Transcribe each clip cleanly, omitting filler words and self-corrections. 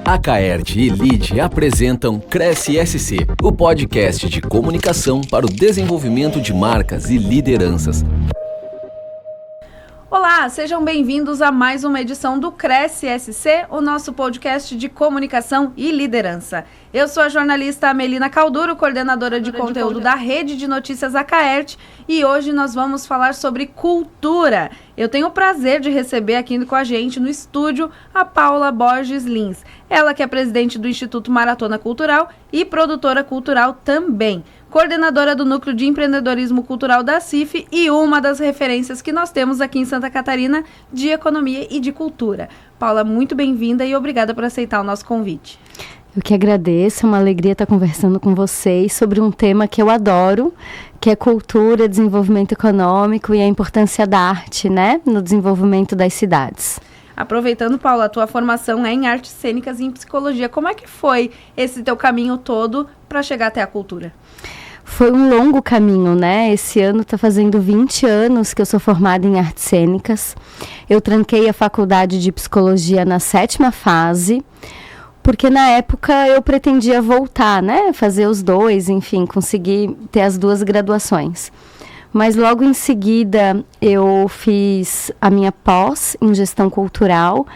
A Caerte e Lide apresentam Cresce SC, o podcast de comunicação para o desenvolvimento de marcas e lideranças. Olá, sejam bem-vindos a mais uma edição do Cresce SC, o nosso podcast de comunicação e liderança. Eu sou a jornalista Melina Calduro, coordenadora de conteúdo da Rede de Notícias A Caerte, e hoje nós vamos falar sobre cultura. Eu tenho o prazer de receber aqui com a gente no estúdio a Paula Borges Lins. Ela que é presidente do Instituto Maratona Cultural e produtora cultural também. Coordenadora do Núcleo de Empreendedorismo Cultural da CIF e uma das referências que nós temos aqui em Santa Catarina de economia e de cultura. Paula, muito bem-vinda e obrigada por aceitar o nosso convite. Eu que agradeço, é uma alegria estar conversando com vocês sobre um tema que eu adoro, que é cultura, desenvolvimento econômico e a importância da arte, né, no desenvolvimento das cidades. Aproveitando, Paula, a tua formação é em artes cênicas e em psicologia. Como é que foi esse teu caminho todo para chegar até a cultura? Foi um longo caminho, né? Esse ano está fazendo 20 anos que eu sou formada em artes cênicas. Eu tranquei a faculdade de psicologia na 7ª fase, porque na época eu pretendia voltar, né? Fazer os dois, enfim, conseguir ter as duas graduações. Mas logo em seguida eu fiz a minha pós em gestão cultural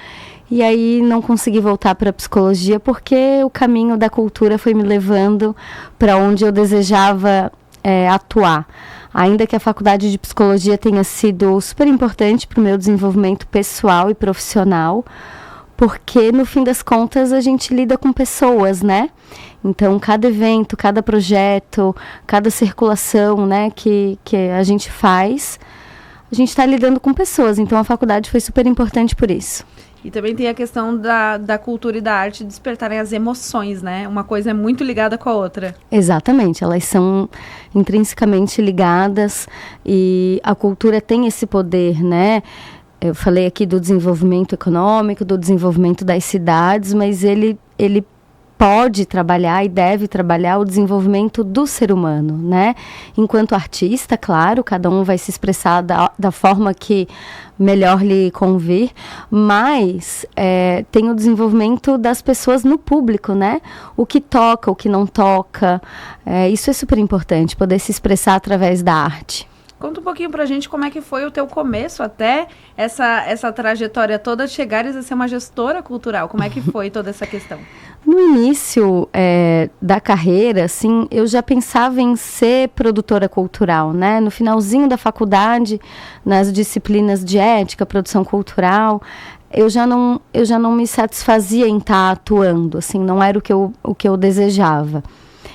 e aí não consegui voltar para a psicologia porque o caminho da cultura foi me levando para onde eu desejava atuar. Ainda que a faculdade de psicologia tenha sido super importante para o meu desenvolvimento pessoal e profissional, porque no fim das contas a gente lida com pessoas, né? Então, cada evento, cada projeto, cada circulação, né, que a gente faz, a gente está lidando com pessoas. Então, a faculdade foi super importante por isso. E também tem a questão da cultura e da arte despertarem as emoções, né? Uma coisa é muito ligada com a outra. Exatamente, elas são intrinsecamente ligadas e a cultura tem esse poder, né? Eu falei aqui do desenvolvimento econômico, do desenvolvimento das cidades, mas ele pode trabalhar e deve trabalhar o desenvolvimento do ser humano, né? Enquanto artista, claro, cada um vai se expressar da forma que melhor lhe convir, mas tem o desenvolvimento das pessoas no público, né? O que toca, o que não toca, isso é super importante, poder se expressar através da arte. Conta um pouquinho pra gente como é que foi o teu começo até essa trajetória toda de chegares a ser uma gestora cultural. Como é que foi toda essa questão? No início da carreira, assim, eu já pensava em ser produtora cultural, né? No finalzinho da faculdade, nas disciplinas de ética, produção cultural, eu já não me satisfazia em estar atuando, assim, não era o que eu desejava.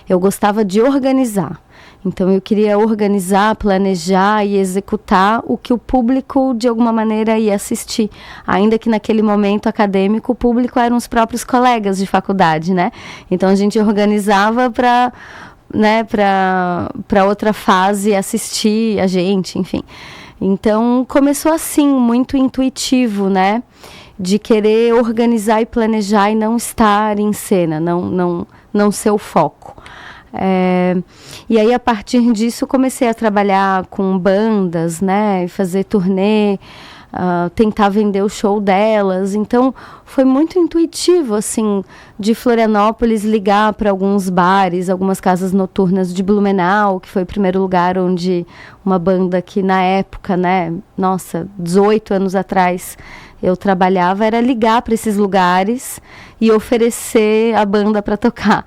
Eu gostava de organizar. Então, eu queria organizar, planejar e executar o que o público, de alguma maneira, ia assistir. Ainda que naquele momento acadêmico, o público eram os próprios colegas de faculdade, né? Então, a gente organizava para outra fase assistir a gente, enfim. Então, começou assim, muito intuitivo, né? De querer organizar e planejar e não estar em cena, não ser o foco. E aí, a partir disso, comecei a trabalhar com bandas, né, fazer turnê, tentar vender o show delas. Então, foi muito intuitivo, assim, de Florianópolis ligar para alguns bares, algumas casas noturnas de Blumenau, que foi o primeiro lugar onde uma banda que, na época, né, 18 anos atrás, eu trabalhava, era ligar para esses lugares e oferecer a banda para tocar.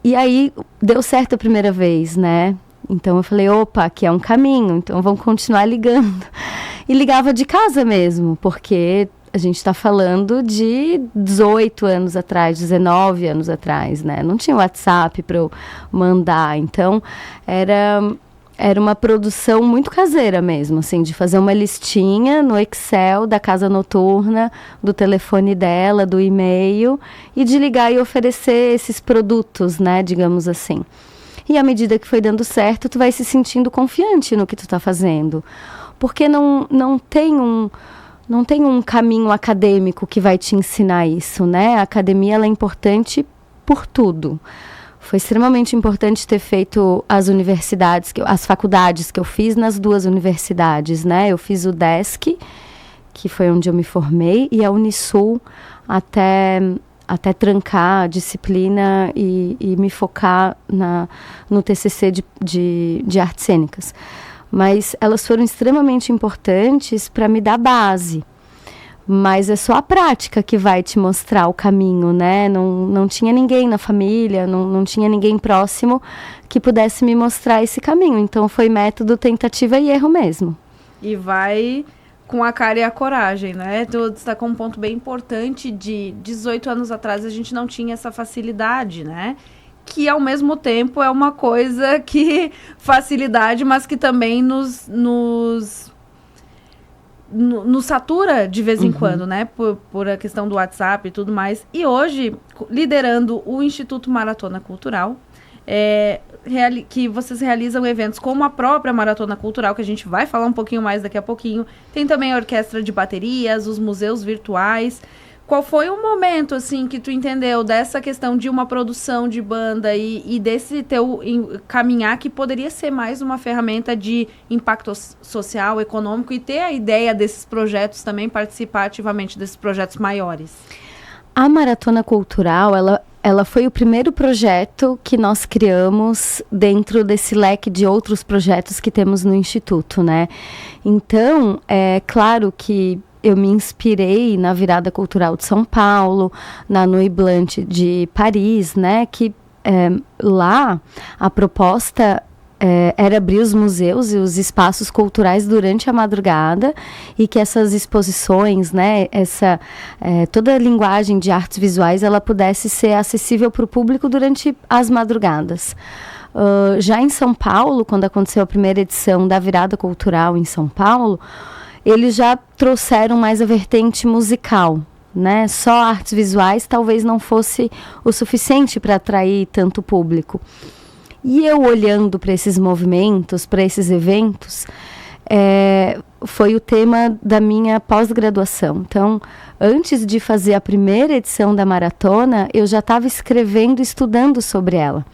E aí, deu certo a primeira vez, né? Então, eu falei, opa, aqui é um caminho, então vamos continuar ligando. E ligava de casa mesmo, porque a gente está falando de 18 anos atrás, 19 anos atrás, né? Não tinha WhatsApp para eu mandar, então era uma produção muito caseira mesmo, assim, de fazer uma listinha no Excel da casa noturna, do telefone dela, do e-mail, e de ligar e oferecer esses produtos, né, digamos assim. E à medida que foi dando certo, tu vai se sentindo confiante no que tu tá fazendo. Porque não tem um caminho acadêmico que vai te ensinar isso, né? A academia, ela é importante por tudo. Foi extremamente importante ter feito as faculdades que eu fiz nas 2 universidades, né? Eu fiz o DESC, que foi onde eu me formei, e a Unisul até até trancar a disciplina e me focar no TCC de artes cênicas. Mas elas foram extremamente importantes para me dar base. Mas é só a prática que vai te mostrar o caminho, né? Não tinha ninguém na família, não tinha ninguém próximo que pudesse me mostrar esse caminho. Então foi método tentativa e erro mesmo. E vai com a cara e a coragem, né? Tu destacou um ponto bem importante de 18 anos atrás a gente não tinha essa facilidade, né? Que ao mesmo tempo é uma coisa que facilidade, mas que também nos satura de vez em quando, né? Por a questão do WhatsApp e tudo mais. E hoje, liderando o Instituto Maratona Cultural, que vocês realizam eventos como a própria Maratona Cultural, que a gente vai falar um pouquinho mais daqui a pouquinho. Tem também a orquestra de baterias, os museus virtuais. Qual foi o momento, assim, que tu entendeu dessa questão de uma produção de banda e desse teu caminhar que poderia ser mais uma ferramenta de impacto social, econômico e ter a ideia desses projetos também, participar ativamente desses projetos maiores? A Maratona Cultural, ela foi o primeiro projeto que nós criamos dentro desse leque de outros projetos que temos no Instituto, né? Então, é claro que eu me inspirei na Virada Cultural de São Paulo, na Nuit Blanche de Paris, né? Que lá a proposta era abrir os museus e os espaços culturais durante a madrugada e que essas exposições, né? Toda a linguagem de artes visuais, ela pudesse ser acessível para o público durante as madrugadas. Já em São Paulo, quando aconteceu a primeira edição da Virada Cultural em São Paulo, eles já trouxeram mais a vertente musical, né? Só artes visuais talvez não fosse o suficiente para atrair tanto público. E eu olhando para esses movimentos, para esses eventos, foi o tema da minha pós-graduação. Então, antes de fazer a primeira edição da maratona, eu já estava escrevendo, estudando sobre ela.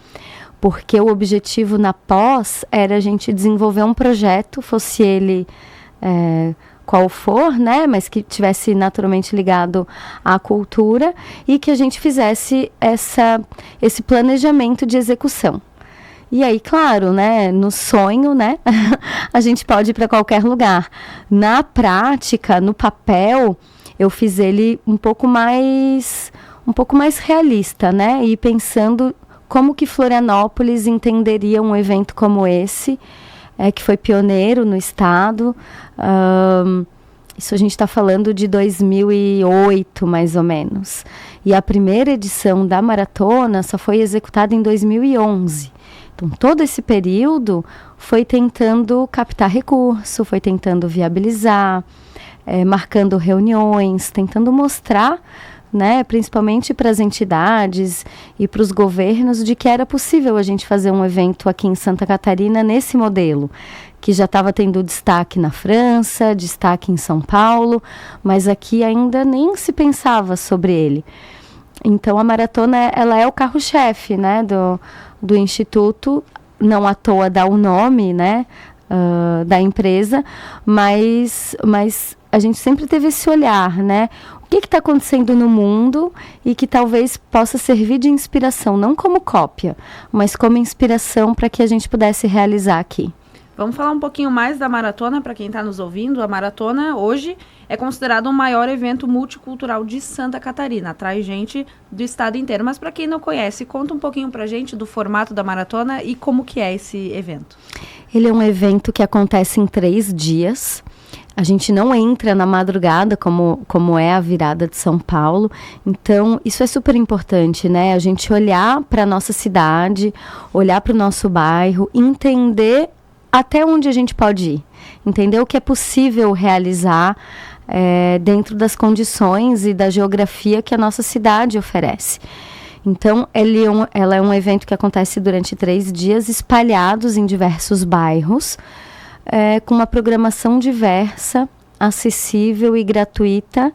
Porque o objetivo na pós era a gente desenvolver um projeto, fosse ele qual for, né, mas que tivesse naturalmente ligado à cultura e que a gente fizesse esse planejamento de execução. E aí, claro, né, no sonho, né, a gente pode ir para qualquer lugar. Na prática, no papel, eu fiz ele um pouco mais realista, né, e pensando como que Florianópolis entenderia um evento como esse, que foi pioneiro no estado. Isso a gente está falando de 2008, mais ou menos. E a primeira edição da maratona só foi executada em 2011. Então, todo esse período foi tentando captar recurso, foi tentando viabilizar, marcando reuniões, tentando mostrar, né, principalmente para as entidades e para os governos, de que era possível a gente fazer um evento aqui em Santa Catarina nesse modelo, que já estava tendo destaque na França, destaque em São Paulo, mas aqui ainda nem se pensava sobre ele. Então a maratona, ela é o carro-chefe, né, do Instituto, não à toa dá o nome, né, da empresa, mas a gente sempre teve esse olhar, né? O que está acontecendo no mundo e que talvez possa servir de inspiração, não como cópia, mas como inspiração para que a gente pudesse realizar aqui. Vamos falar um pouquinho mais da maratona para quem está nos ouvindo. A maratona hoje é considerado o maior evento multicultural de Santa Catarina. Atrai gente do estado inteiro. Mas para quem não conhece, conta um pouquinho para a gente do formato da maratona e como que é esse evento. Ele é um evento que acontece em 3 dias. A gente não entra na madrugada, como é a Virada de São Paulo. Então, isso é super importante, né? A gente olhar para a nossa cidade, olhar para o nosso bairro, entender até onde a gente pode ir. Entender o que é possível realizar dentro das condições e da geografia que a nossa cidade oferece. Então, ela é um evento que acontece durante 3 dias, espalhados em diversos bairros, com uma programação diversa, acessível e gratuita.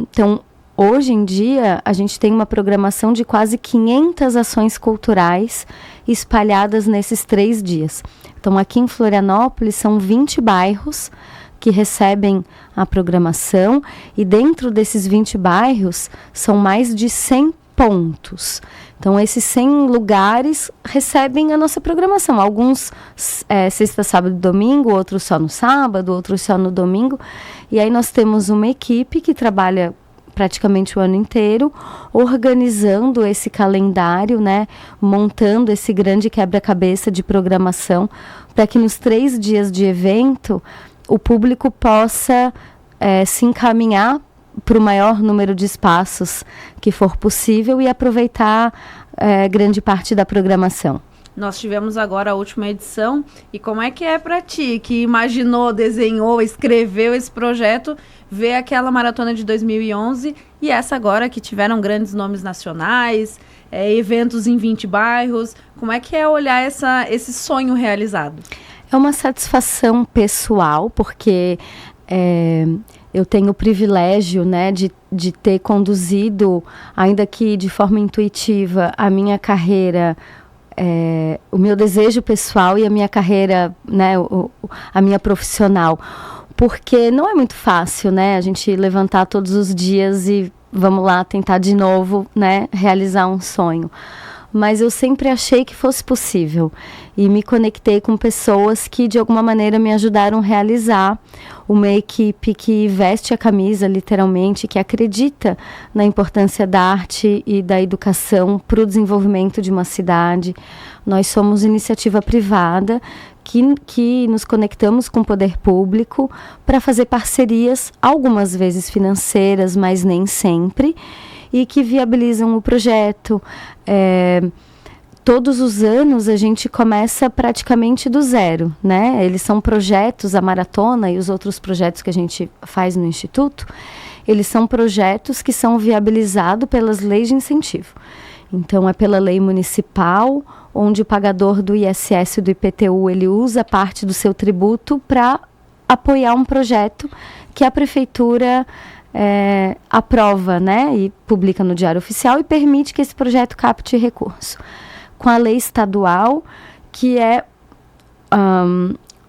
Então, hoje em dia, a gente tem uma programação de quase 500 ações culturais espalhadas nesses 3 dias. Então, aqui em Florianópolis, são 20 bairros, que recebem a programação, e dentro desses 20 bairros são mais de 100 pontos. Então, esses 100 lugares recebem a nossa programação. Alguns sexta, sábado e domingo, outros só no sábado, outros só no domingo. E aí nós temos uma equipe que trabalha praticamente o ano inteiro, organizando esse calendário, né, montando esse grande quebra-cabeça de programação, para que nos 3 dias de evento o público possa se encaminhar para o maior número de espaços que for possível e aproveitar grande parte da programação. Nós tivemos agora a última edição, e como é que é para ti, que imaginou, desenhou, escreveu esse projeto, ver aquela maratona de 2011 e essa agora, que tiveram grandes nomes nacionais, eventos em 20 bairros, como é que é olhar esse sonho realizado? É uma satisfação pessoal, porque eu tenho o privilégio, né, de ter conduzido, ainda que de forma intuitiva, a minha carreira, o meu desejo pessoal e a minha carreira, né, a minha profissional. Porque não é muito fácil, né, a gente levantar todos os dias e vamos lá tentar de novo, né, realizar um sonho. Mas eu sempre achei que fosse possível e me conectei com pessoas que de alguma maneira me ajudaram a realizar, uma equipe que veste a camisa literalmente, que acredita na importância da arte e da educação para o desenvolvimento de uma cidade. Nós somos iniciativa privada que nos conectamos com o poder público para fazer parcerias, algumas vezes financeiras, mas nem sempre, e que viabilizam o projeto. Todos os anos a gente começa praticamente do zero, né? Eles são projetos, a maratona e os outros projetos que a gente faz no Instituto, eles são projetos que são viabilizados pelas leis de incentivo. Então, é pela lei municipal, onde o pagador do ISS e do IPTU, ele usa parte do seu tributo para apoiar um projeto que a prefeitura aprova, né, e publica no Diário Oficial e permite que esse projeto capte recurso. Com a lei estadual, que é a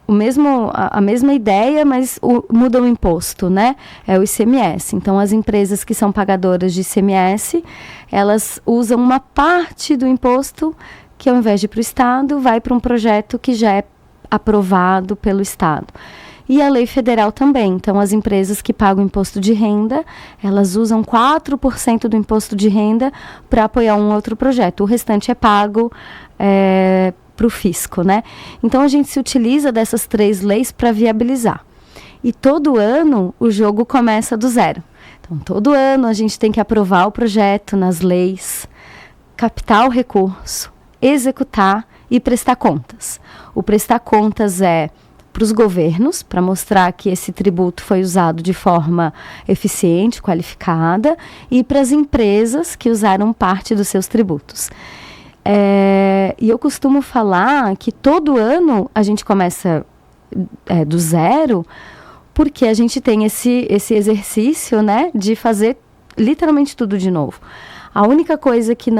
mesma ideia, mas muda o imposto, né? É o ICMS. Então, as empresas que são pagadoras de ICMS, elas usam uma parte do imposto que, ao invés de ir para o Estado, vai para um projeto que já é aprovado pelo Estado. E a lei federal também. Então, as empresas que pagam imposto de renda, elas usam 4% do imposto de renda para apoiar um outro projeto. O restante é pago para o fisco, né? Então, a gente se utiliza dessas 3 leis para viabilizar. E todo ano, o jogo começa do zero. Então, todo ano, a gente tem que aprovar o projeto nas leis, captar o recurso, executar e prestar contas. O prestar contas é para os governos, para mostrar que esse tributo foi usado de forma eficiente, qualificada, e para as empresas que usaram parte dos seus tributos. E eu costumo falar que todo ano a gente começa do zero, porque a gente tem esse exercício, né, de fazer literalmente tudo de novo. A única coisa que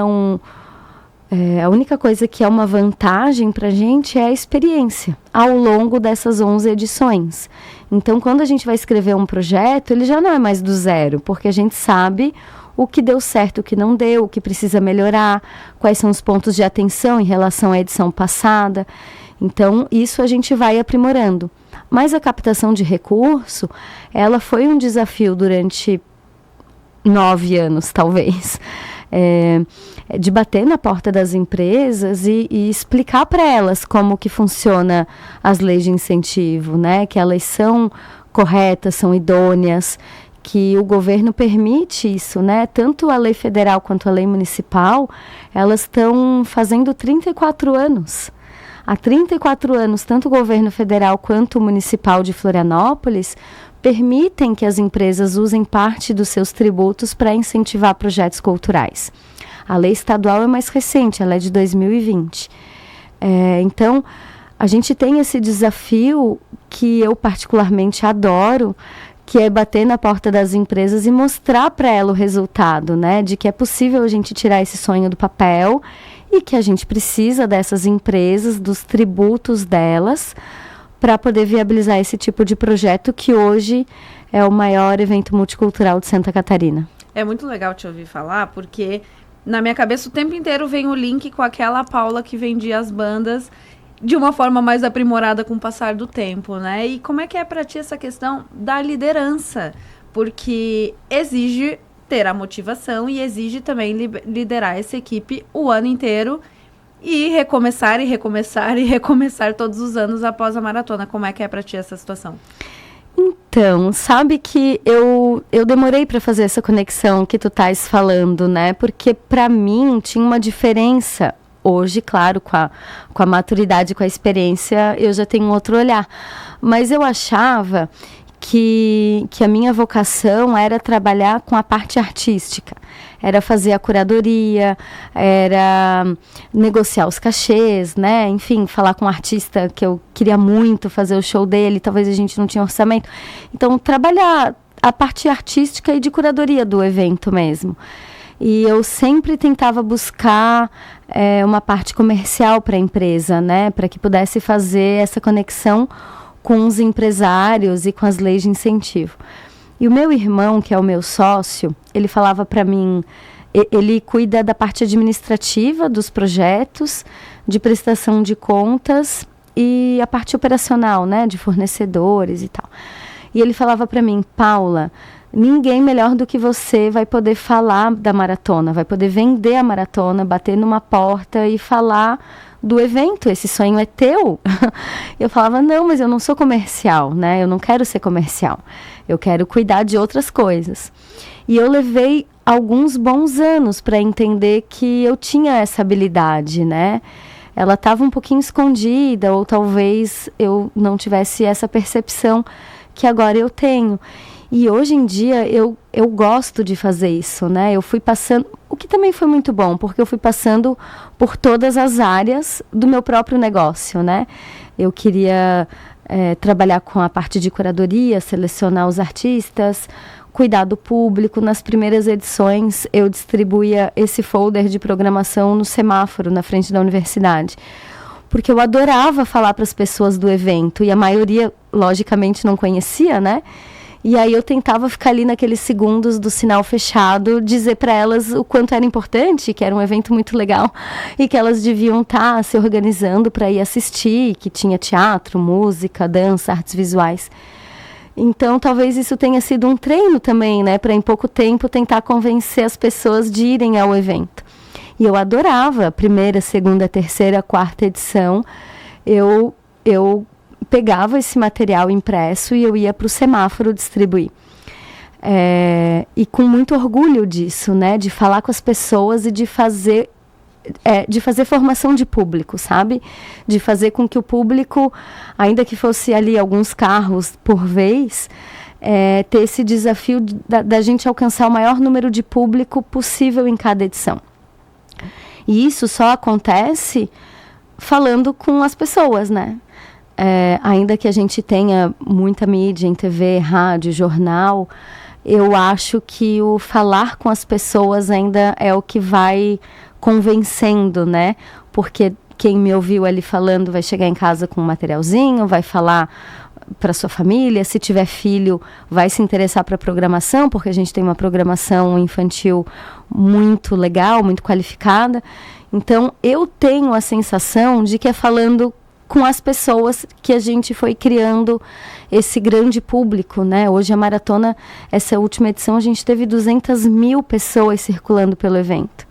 é uma vantagem para a gente é a experiência ao longo dessas 11 edições. Então, quando a gente vai escrever um projeto, ele já não é mais do zero, porque a gente sabe o que deu certo, o que não deu, o que precisa melhorar, quais são os pontos de atenção em relação à edição passada. Então, isso a gente vai aprimorando. Mas a captação de recurso, ela foi um desafio durante 9 anos, talvez. De bater na porta das empresas e explicar para elas como que funciona as leis de incentivo, né? Que elas são corretas, são idôneas, que o governo permite isso, né? Tanto a lei federal quanto a lei municipal, elas estão fazendo 34 anos. Há 34 anos, tanto o governo federal quanto o municipal de Florianópolis permitem que as empresas usem parte dos seus tributos para incentivar projetos culturais. A lei estadual é mais recente, ela é de 2020. Então, a gente tem esse desafio que eu particularmente adoro, que é bater na porta das empresas e mostrar para ela o resultado, né? De que é possível a gente tirar esse sonho do papel e que a gente precisa dessas empresas, dos tributos delas, para poder viabilizar esse tipo de projeto que hoje é o maior evento multicultural de Santa Catarina. É muito legal te ouvir falar, porque na minha cabeça o tempo inteiro vem o link com aquela Paula que vendia as bandas de uma forma mais aprimorada com o passar do tempo, né? E como é que é para ti essa questão da liderança? Porque exige ter a motivação e exige também liderar essa equipe o ano inteiro e recomeçar e recomeçar e recomeçar todos os anos após a maratona. Como é que é para ti essa situação? Então, sabe que eu demorei para fazer essa conexão que tu estás falando, né? Porque para mim tinha uma diferença. Hoje, claro, com a maturidade, com a experiência, eu já tenho um outro olhar. Mas eu achava que a minha vocação era trabalhar com a parte artística. Era fazer a curadoria, era negociar os cachês, né? Enfim, falar com um artista que eu queria muito fazer o show dele, talvez a gente não tinha orçamento. Então, trabalhar a parte artística e de curadoria do evento mesmo. E eu sempre tentava buscar uma parte comercial para a empresa, né? Para que pudesse fazer essa conexão com os empresários e com as leis de incentivo. E o meu irmão, que é o meu sócio, ele falava para mim, ele cuida da parte administrativa dos projetos, de prestação de contas e a parte operacional, né, de fornecedores e tal. E ele falava para mim, Paula, ninguém melhor do que você vai poder falar da maratona, vai poder vender a maratona, bater numa porta e falar do evento, esse sonho é teu. Eu falava, não, mas eu não sou comercial, né? Eu não quero ser comercial. Eu quero cuidar de outras coisas. E eu levei alguns bons anos para entender que eu tinha essa habilidade, né? Ela estava um pouquinho escondida, ou talvez eu não tivesse essa percepção que agora eu tenho. E hoje em dia eu gosto de fazer isso, né? Eu fui passando, o que também foi muito bom, porque eu fui passando por todas as áreas do meu próprio negócio, né? Eu queria trabalhar com a parte de curadoria, selecionar os artistas, cuidar do público. Nas primeiras edições eu distribuía esse folder de programação no semáforo, na frente da universidade. Porque eu adorava falar para as pessoas do evento, e a maioria, logicamente, não conhecia, né? E aí eu tentava ficar ali naqueles segundos do sinal fechado, dizer para elas o quanto era importante, que era um evento muito legal e que elas deviam estar se organizando para ir assistir, que tinha teatro, música, dança, artes visuais. Então talvez isso tenha sido um treino também, né, para em pouco tempo tentar convencer as pessoas de irem ao evento. E eu adorava a primeira, segunda, terceira, quarta edição. Eu pegava esse material impresso e eu ia para o semáforo distribuir. E com muito orgulho disso, né? De falar com as pessoas e de fazer formação de público, sabe? De fazer com que o público, ainda que fosse ali alguns carros por vez, ter esse desafio da gente alcançar o maior número de público possível em cada edição. E isso só acontece falando com as pessoas, né? Ainda que a gente tenha muita mídia em TV, rádio, jornal, eu acho que o falar com as pessoas ainda é o que vai convencendo, né? Porque quem me ouviu ali falando vai chegar em casa com um materialzinho, vai falar para sua família, se tiver filho, vai se interessar para a programação, porque a gente tem uma programação infantil muito legal, muito qualificada. Então, eu tenho a sensação de que é falando com as pessoas que a gente foi criando esse grande público, né? Hoje a maratona, essa última edição, a gente teve 200 mil pessoas circulando pelo evento.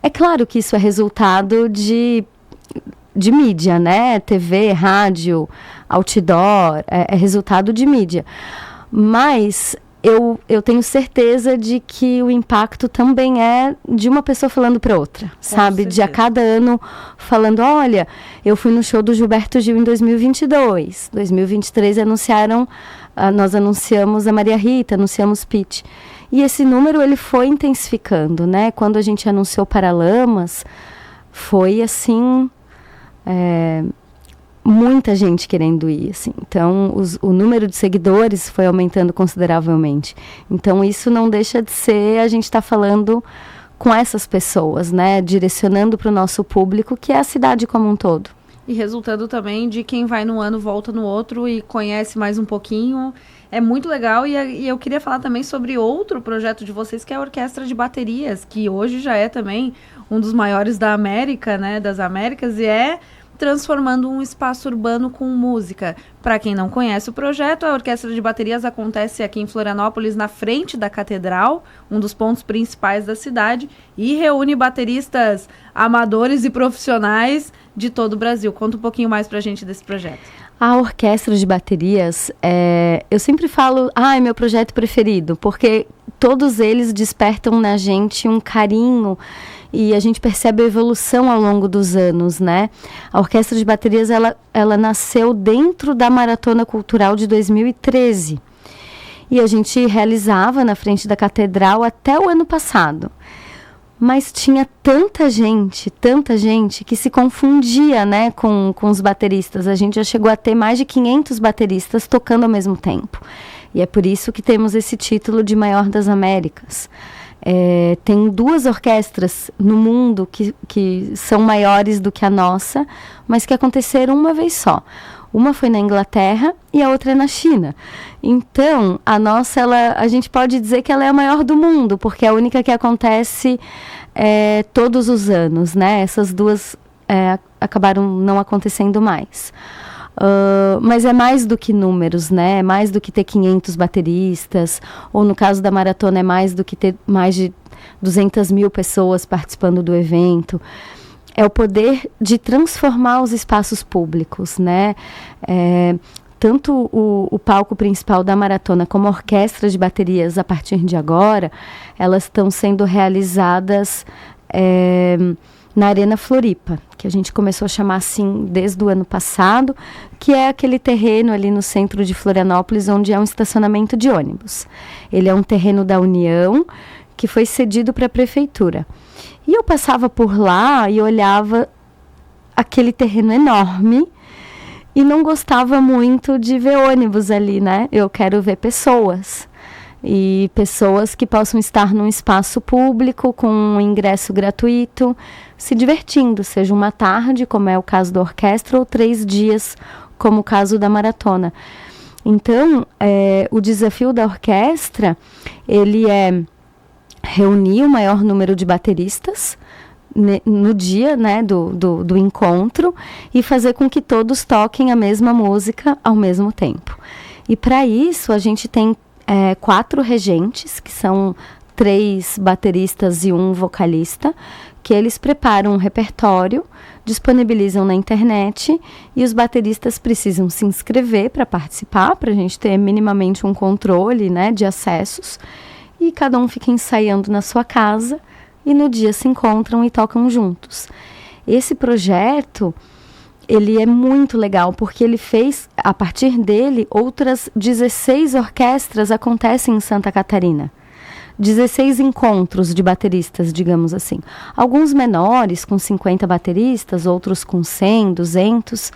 É claro que isso é resultado de mídia, né? TV, rádio, outdoor, é resultado de mídia. Mas eu tenho certeza de que o impacto também é de uma pessoa falando para outra, sabe? De a cada ano falando, olha, eu fui no show do Gilberto Gil em 2022, 2023 nós anunciamos a Maria Rita, anunciamos Pitty. E esse número ele foi intensificando, né? Quando a gente anunciou Paralamas, foi assim, muita gente querendo ir, assim. Então, o número de seguidores foi aumentando consideravelmente. Então, isso não deixa de ser, a gente está falando com essas pessoas, né? Direcionando para o nosso público, que é a cidade como um todo. e resultando também de quem vai num ano volta no outro e conhece mais um pouquinho. É muito legal e eu queria falar também sobre outro projeto de vocês, que é a Orquestra de Baterias, que hoje já é também um dos maiores da América, né, das Américas, e é transformando um espaço urbano com música. Para quem não conhece o projeto, a Orquestra de Baterias acontece aqui em Florianópolis, na frente da Catedral, um dos pontos principais da cidade, e reúne bateristas amadores e profissionais de todo o Brasil. Conta um pouquinho mais para a gente desse projeto. A Orquestra de Baterias, eu sempre falo, é meu projeto preferido, porque todos eles despertam na gente um carinho e a gente percebe a evolução ao longo dos anos, né? A Orquestra de Baterias, ela nasceu dentro da Maratona Cultural de 2013 e a gente realizava na frente da Catedral até o ano passado. Mas tinha tanta gente que se confundia, né, com os bateristas. A gente já chegou a ter mais de 500 bateristas tocando ao mesmo tempo. E é por isso que temos esse título de maior das Américas. Tem 2 orquestras no mundo que são maiores do que a nossa, mas que aconteceram uma vez só. Uma foi na Inglaterra e a outra é na China. Então, a nossa, a gente pode dizer que ela é a maior do mundo, porque é a única que acontece todos os anos, né? Essas 2 acabaram não acontecendo mais. Mas é mais do que números, né? É mais do que ter 500 bateristas, ou no caso da maratona é mais do que ter mais de 200 mil pessoas participando do evento. É o poder de transformar os espaços públicos, né? Tanto o palco principal da maratona como a orquestra de baterias, a partir de agora, elas estão sendo realizadas na Arena Floripa, que a gente começou a chamar assim desde o ano passado, que é aquele terreno ali no centro de Florianópolis, onde é um estacionamento de ônibus. Ele é um terreno da União, que foi cedido para a prefeitura. E eu passava por lá e olhava aquele terreno enorme e não gostava muito de ver ônibus ali, né? Eu quero ver pessoas. E pessoas que possam estar num espaço público com um ingresso gratuito, se divertindo, seja uma tarde, como é o caso da orquestra, ou 3 dias, como o caso da maratona. Então, o desafio da orquestra, ele é reunir o maior número de bateristas no dia, né, do encontro e fazer com que todos toquem a mesma música ao mesmo tempo. E para isso a gente tem 4 regentes, que são 3 bateristas e 1 vocalista, que eles preparam um repertório, disponibilizam na internet e os bateristas precisam se inscrever para participar, para a gente ter minimamente um controle, né, de acessos. E cada um fica ensaiando na sua casa e no dia se encontram e tocam juntos. Esse projeto, ele é muito legal, porque ele fez, a partir dele, outras 16 orquestras acontecem em Santa Catarina. 16 encontros de bateristas, digamos assim. Alguns menores, com 50 bateristas, outros com 100, 200.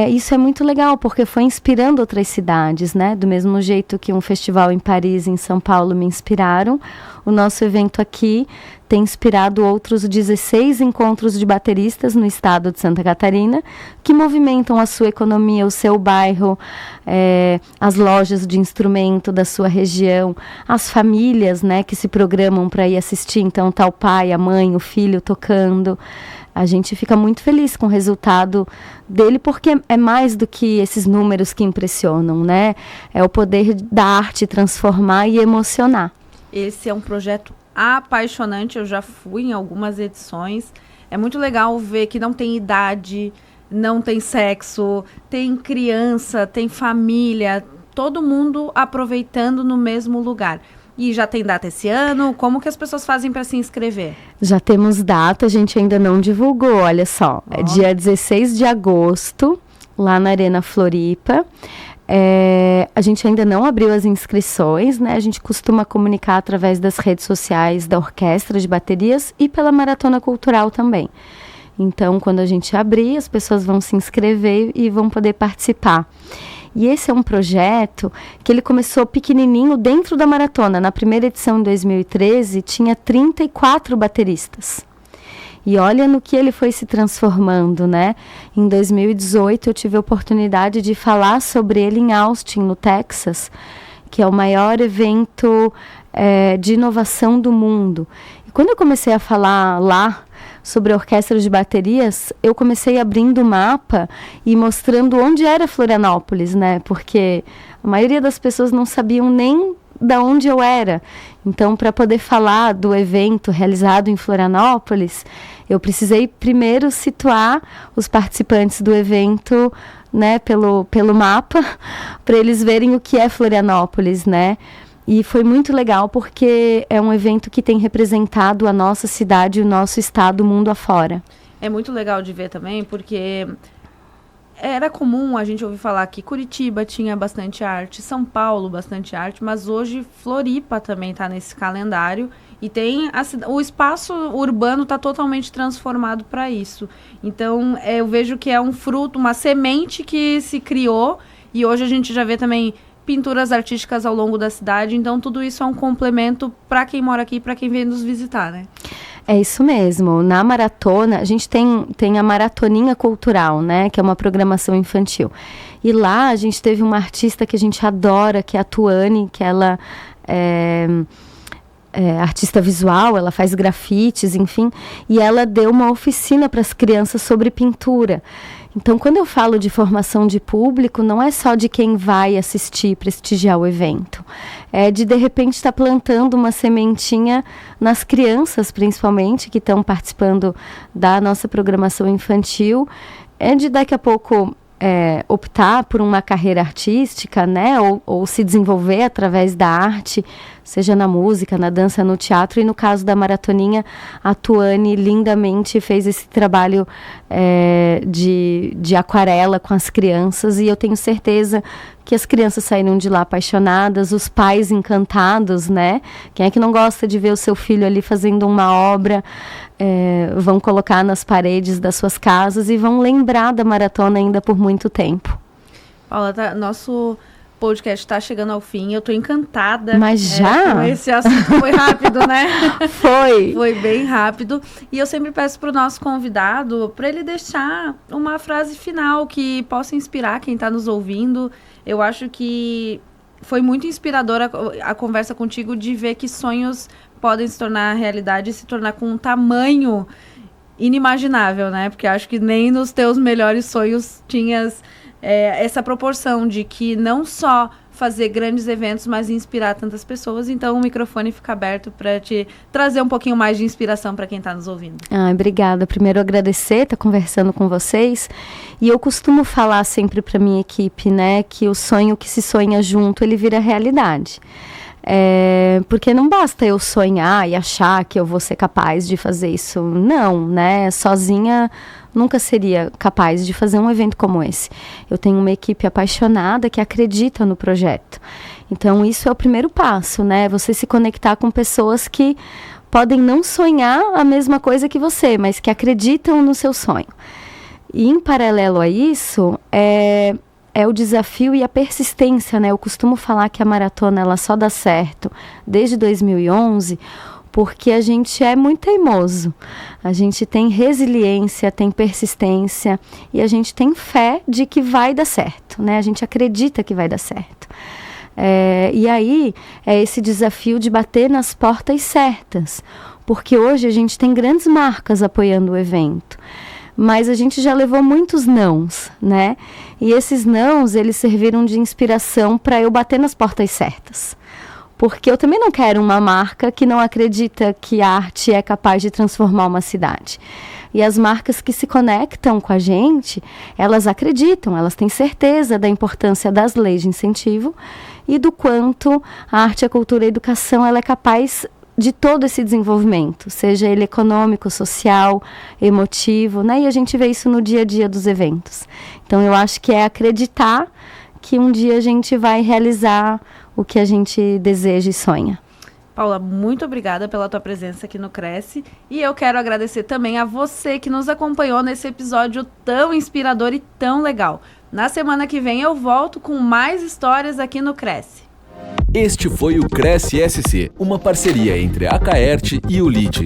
Isso é muito legal, porque foi inspirando outras cidades, né? Do mesmo jeito que um festival em Paris e em São Paulo me inspiraram, o nosso evento aqui tem inspirado outros 16 encontros de bateristas no estado de Santa Catarina, que movimentam a sua economia, o seu bairro, as lojas de instrumento da sua região, as famílias, né, que se programam para ir assistir. Então, tá o pai, a mãe, o filho tocando. A gente fica muito feliz com o resultado dele, porque é mais do que esses números que impressionam, né? É o poder da arte transformar e emocionar. Esse é um projeto apaixonante, eu já fui em algumas edições. É muito legal ver que não tem idade, não tem sexo, tem criança, tem família, todo mundo aproveitando no mesmo lugar. E já tem data esse ano? Como que as pessoas fazem para se inscrever? Já temos data, a gente ainda não divulgou, olha só. É dia 16 de agosto, lá na Arena Floripa. A gente ainda não abriu as inscrições, né? A gente costuma comunicar através das redes sociais da Orquestra de Baterias e pela Maratona Cultural também. Então, quando a gente abrir, as pessoas vão se inscrever e vão poder participar. E esse é um projeto que ele começou pequenininho dentro da maratona. Na primeira edição, em 2013, tinha 34 bateristas. E olha no que ele foi se transformando, né? Em 2018 eu tive a oportunidade de falar sobre ele em Austin, no Texas, que é o maior evento de inovação do mundo. E quando eu comecei a falar lá sobre a orquestra de baterias, eu comecei abrindo o mapa e mostrando onde era Florianópolis, né? Porque a maioria das pessoas não sabiam nem da onde eu era. Então, para poder falar do evento realizado em Florianópolis, eu precisei primeiro situar os participantes do evento, né, pelo mapa, para eles verem o que é Florianópolis, né? E foi muito legal porque é um evento que tem representado a nossa cidade e o nosso estado mundo afora. É muito legal de ver também, porque era comum a gente ouvir falar que Curitiba tinha bastante arte, São Paulo bastante arte, mas hoje Floripa também está nesse calendário e tem o espaço urbano está totalmente transformado para isso. Então, eu vejo que é um fruto, uma semente que se criou e hoje a gente já vê também pinturas artísticas ao longo da cidade, então tudo isso é um complemento para quem mora aqui e para quem vem nos visitar, né? É isso mesmo. Na maratona, a gente tem a Maratoninha Cultural, né? Que é uma programação infantil. E lá a gente teve uma artista que a gente adora, que é a Tuane, que ela é artista visual, ela faz grafites, enfim. E ela deu uma oficina para as crianças sobre pintura. Então, quando eu falo de formação de público, não é só de quem vai assistir, prestigiar o evento. É de repente, estar plantando uma sementinha nas crianças, principalmente, que estão participando da nossa programação infantil. É de, daqui a pouco, optar por uma carreira artística, né? Ou se desenvolver através da arte, seja na música, na dança, no teatro. E no caso da Maratoninha, a Tuane lindamente fez esse trabalho de aquarela com as crianças. E eu tenho certeza que as crianças saíram de lá apaixonadas, os pais encantados, né? Quem é que não gosta de ver o seu filho ali fazendo uma obra? Vão colocar nas paredes das suas casas e vão lembrar da maratona ainda por muito tempo. Paula, nosso podcast está chegando ao fim. Eu estou encantada. Mas já? Esse assunto foi rápido, né? Foi. Foi bem rápido. E eu sempre peço para o nosso convidado para ele deixar uma frase final que possa inspirar quem está nos ouvindo. Eu acho que foi muito inspiradora a conversa contigo de ver que sonhos podem se tornar realidade e se tornar com um tamanho inimaginável, né? Porque acho que nem nos teus melhores sonhos tinhas essa proporção de que não só fazer grandes eventos, mas inspirar tantas pessoas. Então, o microfone fica aberto para te trazer um pouquinho mais de inspiração para quem está nos ouvindo. Obrigada. Primeiro, agradecer, estar conversando com vocês. E eu costumo falar sempre para minha equipe, né, que o sonho que se sonha junto, ele vira realidade. Porque não basta eu sonhar e achar que eu vou ser capaz de fazer isso. Não, né? Sozinha nunca seria capaz de fazer um evento como esse. Eu tenho uma equipe apaixonada que acredita no projeto. Então, isso é o primeiro passo, né? Você se conectar com pessoas que podem não sonhar a mesma coisa que você, mas que acreditam no seu sonho. E, em paralelo a isso, é o desafio e a persistência, né? Eu costumo falar que a maratona ela só dá certo desde 2011 porque a gente é muito teimoso. A gente tem resiliência, tem persistência e a gente tem fé de que vai dar certo, né? A gente acredita que vai dar certo. E aí é esse desafio de bater nas portas certas, porque hoje a gente tem grandes marcas apoiando o evento. Mas a gente já levou muitos nãos, né? E esses nãos, eles serviram de inspiração para eu bater nas portas certas. Porque eu também não quero uma marca que não acredita que a arte é capaz de transformar uma cidade. E as marcas que se conectam com a gente, elas acreditam, elas têm certeza da importância das leis de incentivo e do quanto a arte, a cultura e a educação ela é capaz de todo esse desenvolvimento, seja ele econômico, social, emotivo, né? E a gente vê isso no dia a dia dos eventos. Então, eu acho que é acreditar que um dia a gente vai realizar o que a gente deseja e sonha. Paula, muito obrigada pela tua presença aqui no Cresce. E eu quero agradecer também a você que nos acompanhou nesse episódio tão inspirador e tão legal. Na semana que vem eu volto com mais histórias aqui no Cresce. Este foi o Cresce SC, uma parceria entre a Caerte e o LIT.